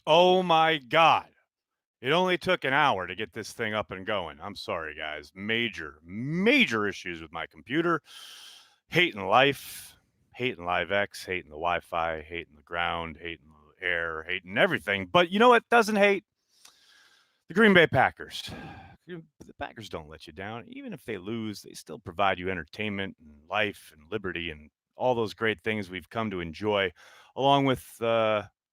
Oh my God. It only took an hour to get this thing up and going. I'm sorry, guys. Major, major issues with my computer. Hating life, hating LiveX, hating the Wi Fi, hating the ground, hating the air, hating everything. But you know what doesn't hate? The Green Bay Packers. The Packers don't let you down. Even if they lose, they still provide you entertainment and life and liberty and all those great things we've come to enjoy, along with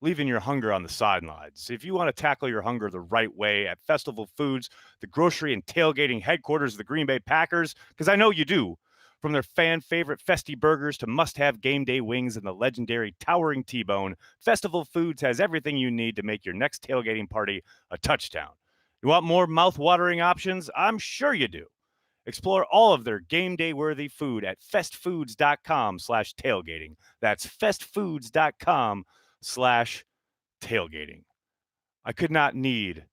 leaving your hunger on the sidelines. If you want to tackle your hunger the right way at Festival Foods, the grocery and tailgating headquarters of the Green Bay Packers, because I know you do, from their fan favorite Festy burgers to must have game day wings and the legendary towering T Bone, Festival Foods has everything you need to make your next tailgating party a touchdown. You want more mouth-watering options? I'm sure you do. Explore all of their game day worthy food at festfoods.com/tailgating. That's festfoods.com/tailgating. I could not need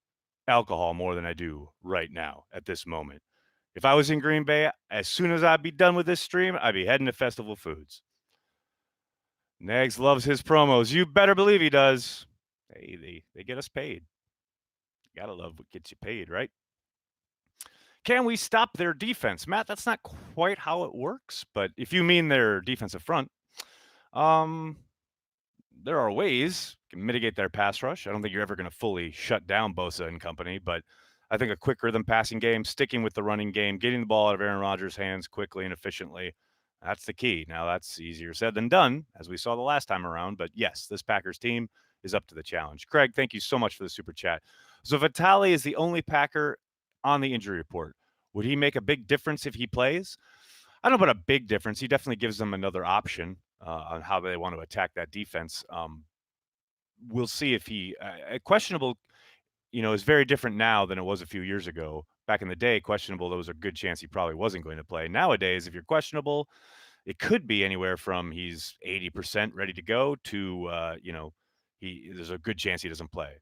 alcohol more than I do right now at this moment. If I was in Green Bay, as soon as I'd be done with this stream, I'd be heading to Festival Foods. Nags loves his promos. You better believe he does. Hey, they get us paid. Gotta love what gets you paid, right? Can we stop their defense? Matt, that's not quite how it works, but if you mean their defensive front, um, there are ways to mitigate their pass rush. I don't think you're ever going to fully shut down Bosa and company, but I think a quick rhythm passing game, sticking with the running game, getting the ball out of Aaron Rodgers' hands quickly and efficiently, that's the key. Now, that's easier said than done, as we saw the last time around, but yes, this Packers team is up to the challenge. Craig, thank you so much for the super chat. So Vitale is the only Packer on the injury report. Would he make a big difference if he plays? I don't know about a big difference. He definitely gives them another option on how they want to attack that defense. We'll see if he questionable. Is very different now than it was a few years ago. Back in the day, questionable. There was a good chance he probably wasn't going to play. Nowadays, if you're questionable, it could be anywhere from he's 80% ready to go to there's a good chance he doesn't play.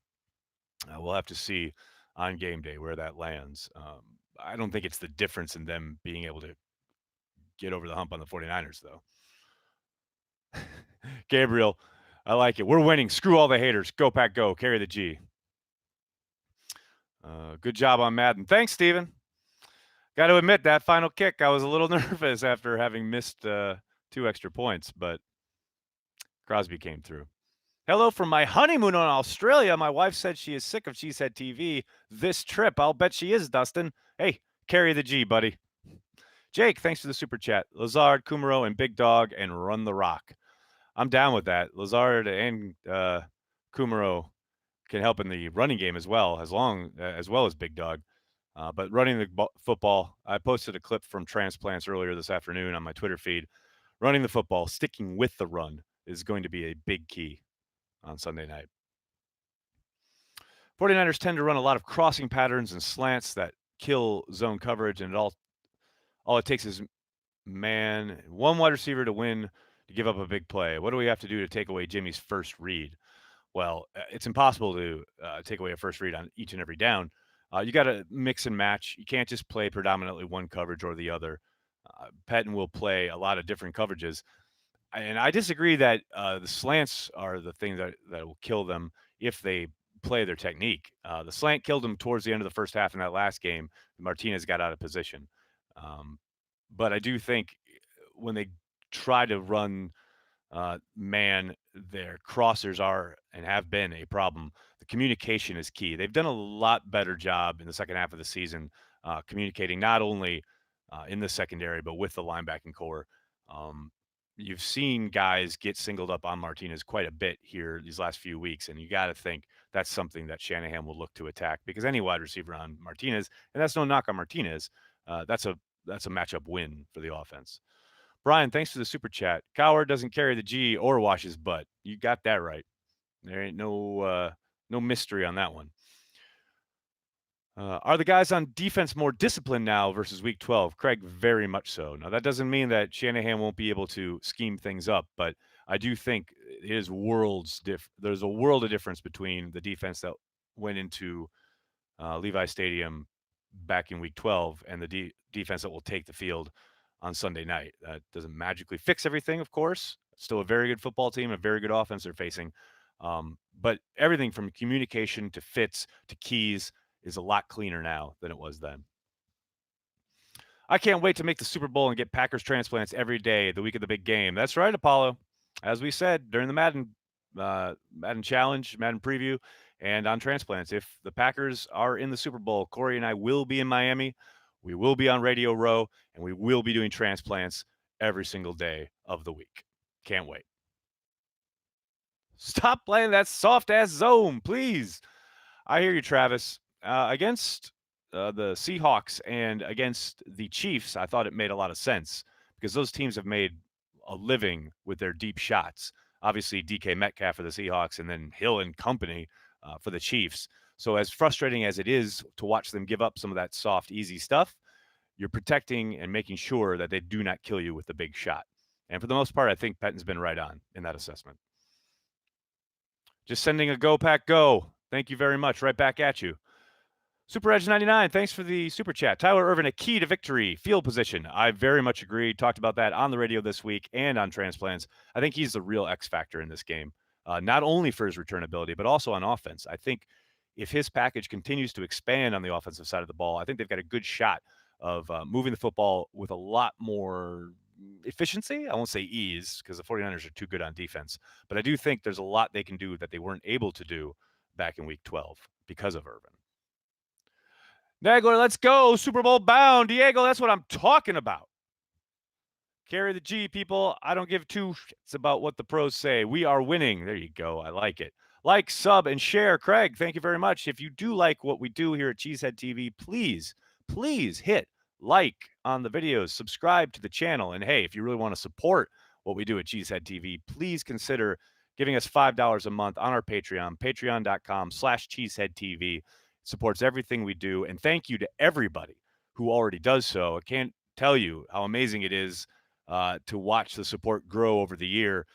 We'll have to see on game day where that lands. I don't think it's the difference in them being able to get over the hump on the 49ers, though. Gabriel, I like it. We're winning. Screw all the haters. Go, Pack, go. Carry the G. Good job on Madden. Thanks, Steven. Got to admit, that final kick, I was a little nervous after having missed 2 extra points, but Crosby came through. Hello from my honeymoon in Australia. My wife said she is sick of Cheesehead TV this trip. I'll bet she is, Dustin. Hey, carry the G, buddy. Jake, thanks for the super chat. Lazard, Kumaro, and Big Dog, and Run the Rock. I'm down with that. Lazard and Kumaro can help in the running game as well, as well as Big Dog. But running the football, I posted a clip from Transplants earlier this afternoon on my Twitter feed. Running the football, sticking with the run is going to be a big key on Sunday night. 49ers tend to run a lot of crossing patterns and slants that kill zone coverage, and all it takes is one wide receiver to win to give up a big play. What do we have to do to take away Jimmy's first read? Well, it's impossible to take away a first read on each and every down. You got to mix and match. You can't just play predominantly one coverage or the other. Pettin will play a lot of different coverages. And I disagree that the slants are the thing that will kill them if they play their technique. The slant killed them towards the end of the first half in that last game. Martinez got out of position. But I do think when they try to run man, their crossers are and have been a problem. The communication is key. They've done a lot better job in the second half of the season communicating not only in the secondary but with the linebacking core. You've seen guys get singled up on Martinez quite a bit here these last few weeks, and you got to think that's something that Shanahan will look to attack because any wide receiver on Martinez, and that's no knock on Martinez, that's a matchup win for the offense. Brian, thanks for the super chat. Coward doesn't carry the G or wash his butt. You got that right. There ain't no mystery on that one. Are the guys on defense more disciplined now versus Week 12? Craig, very much so. Now, that doesn't mean that Shanahan won't be able to scheme things up, but I do think it is there's a world of difference between the defense that went into Levi Stadium back in Week 12 and the defense that will take the field on Sunday night. That doesn't magically fix everything, of course. Still a very good football team, a very good offense they're facing. But everything from communication to fits to keys is a lot cleaner now than it was then. I can't wait to make the Super Bowl and get Packers transplants every day, the week of the big game. That's right, Apollo. As we said during the Madden Challenge, Madden Preview, and on transplants, if the Packers are in the Super Bowl, Corey and I will be in Miami. We will be on Radio Row, and we will be doing transplants every single day of the week. Can't wait. Stop playing that soft ass zone, please. I hear you, Travis. Against the Seahawks and against the Chiefs, I thought it made a lot of sense because those teams have made a living with their deep shots. Obviously, DK Metcalf for the Seahawks and then Hill and company for the Chiefs. So, as frustrating as it is to watch them give up some of that soft, easy stuff, you're protecting and making sure that they do not kill you with the big shot. And for the most part, I think Pettin's been right on in that assessment. Just sending a go, Pack, go. Thank you very much. Right back at you. Super Edge 99, thanks for the super chat. Tyler Irvin, a key to victory, field position. I very much agree. Talked about that on the radio this week and on transplants. I think he's the real X factor in this game, not only for his return ability, but also on offense. I think if his package continues to expand on the offensive side of the ball, I think they've got a good shot of moving the football with a lot more efficiency. I won't say ease because the 49ers are too good on defense, but I do think there's a lot they can do that they weren't able to do back in week 12 because of Irvin. Nagler, let's go. Super Bowl bound. Diego, that's what I'm talking about. Carry the G, people. I don't give two shits about what the pros say. We are winning. There you go. I like it. Like, sub, and share. Craig, thank you very much. If you do like what we do here at Cheesehead TV, please hit like on the videos, subscribe to the channel. And hey, if you really want to support what we do at Cheesehead TV, please consider giving us $5 a month on our Patreon, patreon.com/cheeseheadtv. Supports everything we do. And thank you to everybody who already does so. I can't tell you how amazing it is to watch the support grow over the year.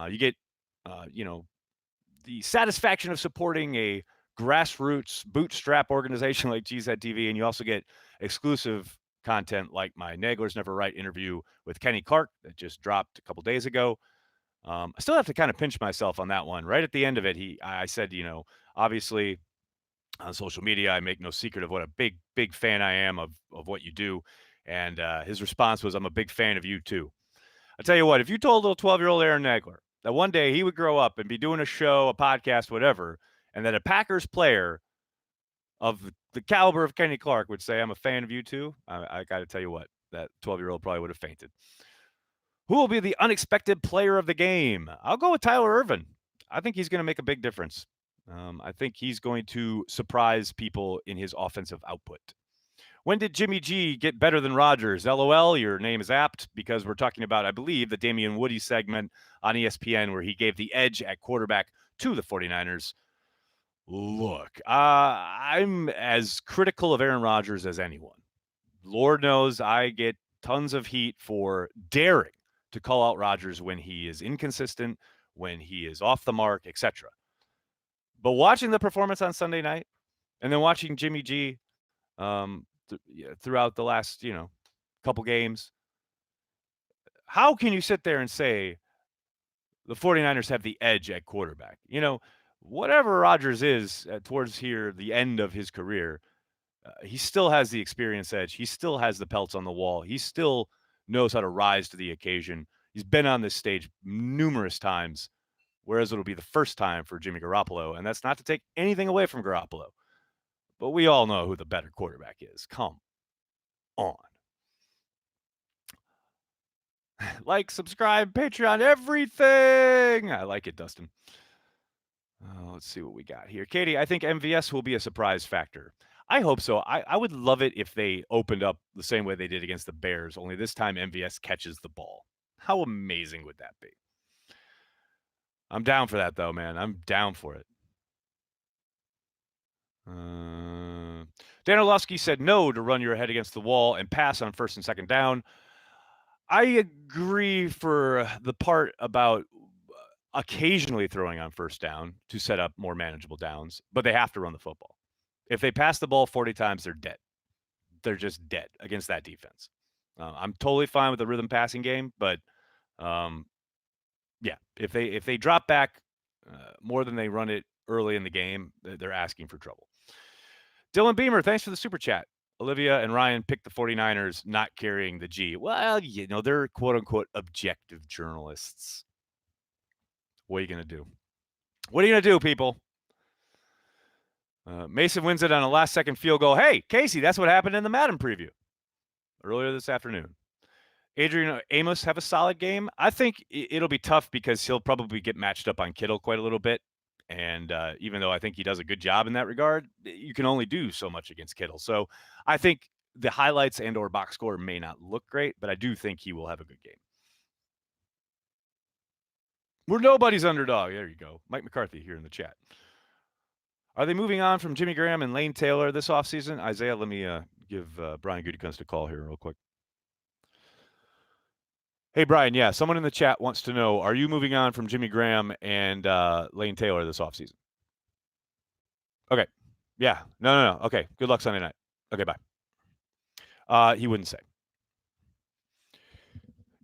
You get, the satisfaction of supporting a grassroots bootstrap organization like Cheesehead TV, and you also get exclusive content like my Nagler's Never Right interview with Kenny Clark that just dropped a couple days ago. I still have to kind of pinch myself on that one. Right at the end of it, I said, obviously on social media, I make no secret of what a big fan I am of what you do. And his response was, I'm a big fan of you too. I tell you what, if you told little 12-year-old Aaron Nagler that one day he would grow up and be doing a show, a podcast, whatever, and that a Packers player of the caliber of Kenny Clark would say, I'm a fan of you too, I got to tell you what, that 12-year-old probably would have fainted. Who will be the unexpected player of the game? I'll go with Tyler Irvin. I think he's going to make a big difference. I think he's going to surprise people in his offensive output. When did Jimmy G get better than Rodgers? LOL, your name is apt because we're talking about, I believe, the Damian Woody segment on ESPN where he gave the edge at quarterback to the 49ers. Look, I'm as critical of Aaron Rodgers as anyone. Lord knows I get tons of heat for daring to call out Rodgers when he is inconsistent, when he is off the mark, etc. But watching the performance on Sunday night and then watching Jimmy G throughout the last, couple games, how can you sit there and say the 49ers have the edge at quarterback? Whatever Rodgers is towards here, the end of his career, he still has the experience edge. He still has the pelts on the wall. He still knows how to rise to the occasion. He's been on this stage numerous times, whereas it'll be the first time for Jimmy Garoppolo. And that's not to take anything away from Garoppolo. But we all know who the better quarterback is. Come on. Like, subscribe, Patreon, everything. I like it, Dustin. Let's see what we got here. Katie, I think MVS will be a surprise factor. I hope so. I would love it if they opened up the same way they did against the Bears, only this time MVS catches the ball. How amazing would that be? I'm down for that, though, man. I'm down for it. Dan Orlovsky said no to run your head against the wall and pass on first and second down. I agree for the part about occasionally throwing on first down to set up more manageable downs, but they have to run the football. If they pass the ball 40 times, they're dead. They're just dead against that defense. I'm totally fine with the rhythm passing game, but yeah, if they drop back more than they run it early in the game, they're asking for trouble. Dylan Beamer, thanks for the super chat. Olivia and Ryan picked the 49ers not carrying the G. Well, they're quote-unquote objective journalists. What are you going to do? What are you going to do, people? Mason wins it on a last-second field goal. Hey, Casey, that's what happened in the Madden preview earlier this afternoon. Adrian Amos have a solid game. I think it'll be tough because he'll probably get matched up on Kittle quite a little bit. And even though I think he does a good job in that regard, you can only do so much against Kittle. So I think the highlights and or box score may not look great, but I do think he will have a good game. We're nobody's underdog. There you go. Mike McCarthy here in the chat. Are they moving on from Jimmy Graham and Lane Taylor this offseason? Isaiah, let me give Brian Gutekunst a call here real quick. Hey, Brian, yeah, someone in the chat wants to know, are you moving on from Jimmy Graham and Lane Taylor this offseason? Okay. Yeah. No. Okay. Good luck Sunday night. Okay, bye. He wouldn't say.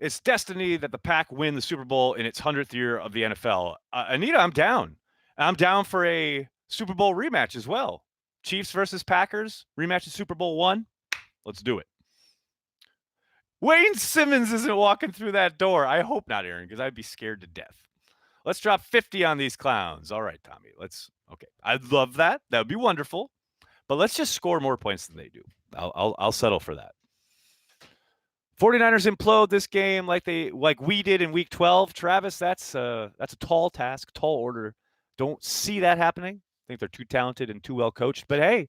It's destiny that the Pack win the Super Bowl in its 100th year of the NFL. Anita, I'm down. I'm down for a Super Bowl rematch as well. Chiefs versus Packers, rematch of Super Bowl 1. Let's do it. Wayne Simmons isn't walking through that door. I hope not, Aaron, because I'd be scared to death. Let's drop 50 on these clowns. All right, Tommy. Okay. I'd love that. That would be wonderful. But let's just score more points than they do. I'll settle for that. 49ers implode this game like we did in week 12. Travis, that's a tall task, tall order. Don't see that happening. I think they're too talented and too well coached. But hey,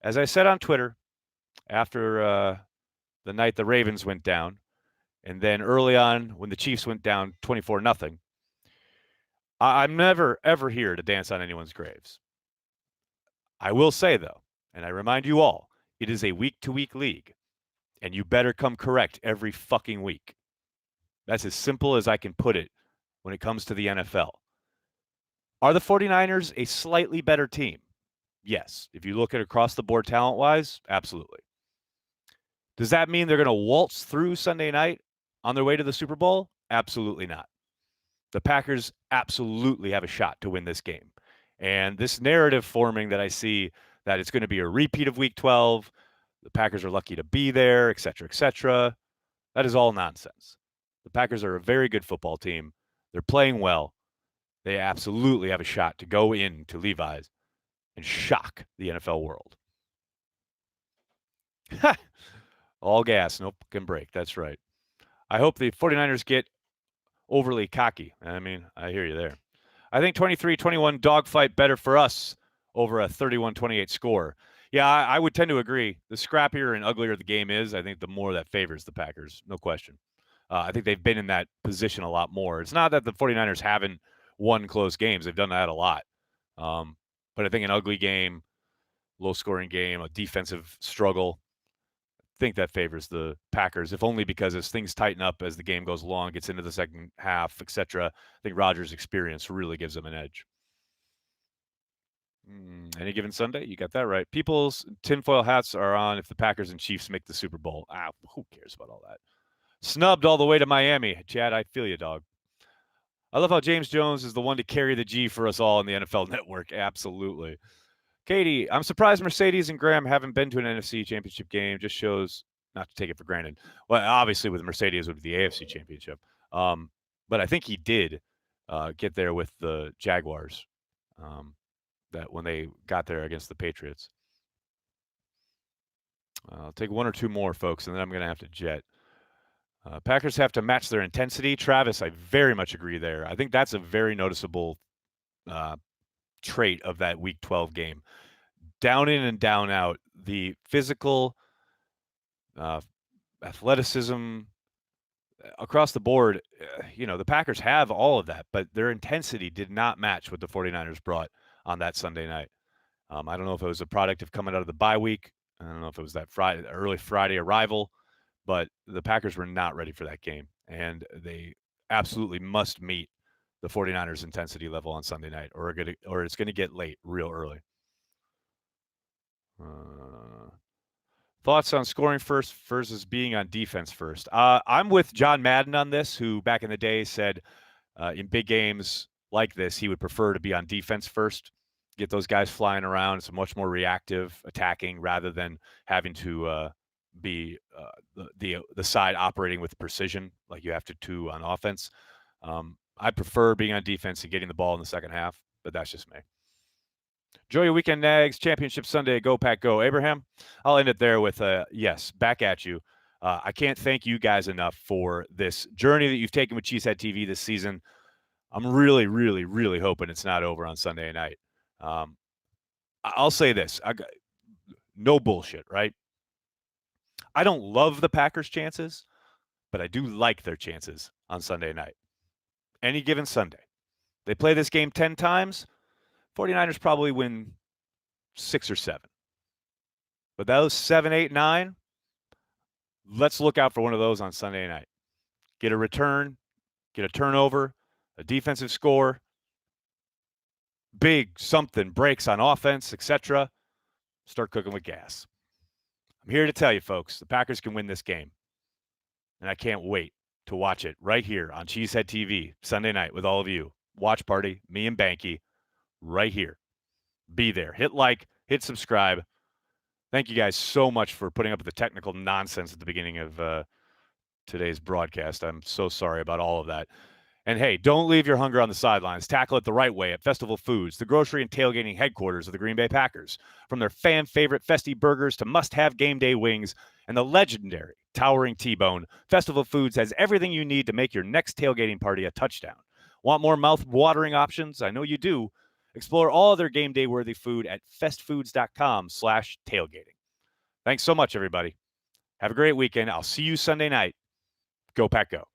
as I said on Twitter, after the night the Ravens went down, and then early on when the Chiefs went down 24-0, I'm never, ever here to dance on anyone's graves. I will say, though, and I remind you all, it is a week-to-week league, and you better come correct every fucking week. That's as simple as I can put it when it comes to the NFL. Are the 49ers a slightly better team? Yes. If you look at across the board talent-wise, absolutely. Does that mean they're going to waltz through Sunday night on their way to the Super Bowl? Absolutely not. The Packers absolutely have a shot to win this game. And this narrative forming that I see that it's going to be a repeat of Week 12, the Packers are lucky to be there, et cetera, that is all nonsense. The Packers are a very good football team. They're playing well. They absolutely have a shot to go into Levi's and shock the NFL world. All gas, no fucking break. That's right. I hope the 49ers get overly cocky. I mean, I hear you there. I think 23-21 dogfight better for us over a 31-28 score. Yeah, I would tend to agree. The scrappier and uglier the game is, I think the more that favors the Packers, no question. I think they've been in that position a lot more. It's not that the 49ers haven't won close games. They've done that a lot. But I think an ugly game, low-scoring game, a defensive struggle, I think that favors the Packers, if only because as things tighten up as the game goes along, gets into the second half, etc., I think Rodgers' experience really gives them an edge. Any given Sunday, you got that right. People's tinfoil hats are on if the Packers and Chiefs make the Super Bowl. Who cares about all that? Snubbed all the way to Miami. Chad, I feel you, dog. I love how James Jones is the one to carry the G for us all in the NFL Network. Absolutely. Katie, I'm surprised Mercedes and Graham haven't been to an NFC Championship game. Just shows not to take it for granted. Well, obviously with Mercedes would be the AFC Championship. But I think he did get there with the Jaguars that when they got there against the Patriots. I'll take one or two more, folks, and then I'm going to have to jet. Packers have to match their intensity. Travis, I very much agree there. I think that's a very noticeable trait of that Week 12 game. Down in and down out, the physical athleticism across the board, the Packers have all of that, but their intensity did not match what the 49ers brought on that Sunday night. I don't know if it was a product of coming out of the bye week. I don't know if it was that early Friday arrival, but the Packers were not ready for that game, and they absolutely must meet the 49ers intensity level on Sunday night, or it's going to get late real early. Thoughts on scoring first versus being on defense first? I'm with John Madden on this, who back in the day said in big games, like this, he would prefer to be on defense first, get those guys flying around. It's much more reactive attacking rather than having to be the side operating with precision like you have to on offense. I prefer being on defense and getting the ball in the second half, but that's just me. Enjoy your weekend, Nags. Championship Sunday. Go Pack Go. Abraham, I'll end it there with yes, back at you. I can't thank you guys enough for this journey that you've taken with Cheesehead TV this season. I'm really, really, really hoping it's not over on Sunday night. I'll say this. No bullshit, right? I don't love the Packers' chances, but I do like their chances on Sunday night. Any given Sunday. They play this game 10 times, 49ers probably win 6 or 7. But those 7, 8, 9, let's look out for one of those on Sunday night. Get a return, get a turnover, a defensive score, big something breaks on offense, etc. Start cooking with gas. I'm here to tell you, folks, the Packers can win this game. And I can't wait to watch it right here on Cheesehead TV Sunday night with all of you. Watch party, me and Banky, right here. Be there. Hit like, hit subscribe. Thank you guys so much for putting up with the technical nonsense at the beginning of today's broadcast. I'm so sorry about all of that. And hey, don't leave your hunger on the sidelines. Tackle it the right way at Festival Foods, the grocery and tailgating headquarters of the Green Bay Packers. From their fan favorite Festy burgers to must-have game day wings and the legendary towering T-bone, Festival Foods has everything you need to make your next tailgating party a touchdown. Want more mouth-watering options? I know you do. Explore all their game day worthy food at festfoods.com/tailgating. Thanks so much, everybody. Have a great weekend. I'll see you Sunday night. Go Pack Go.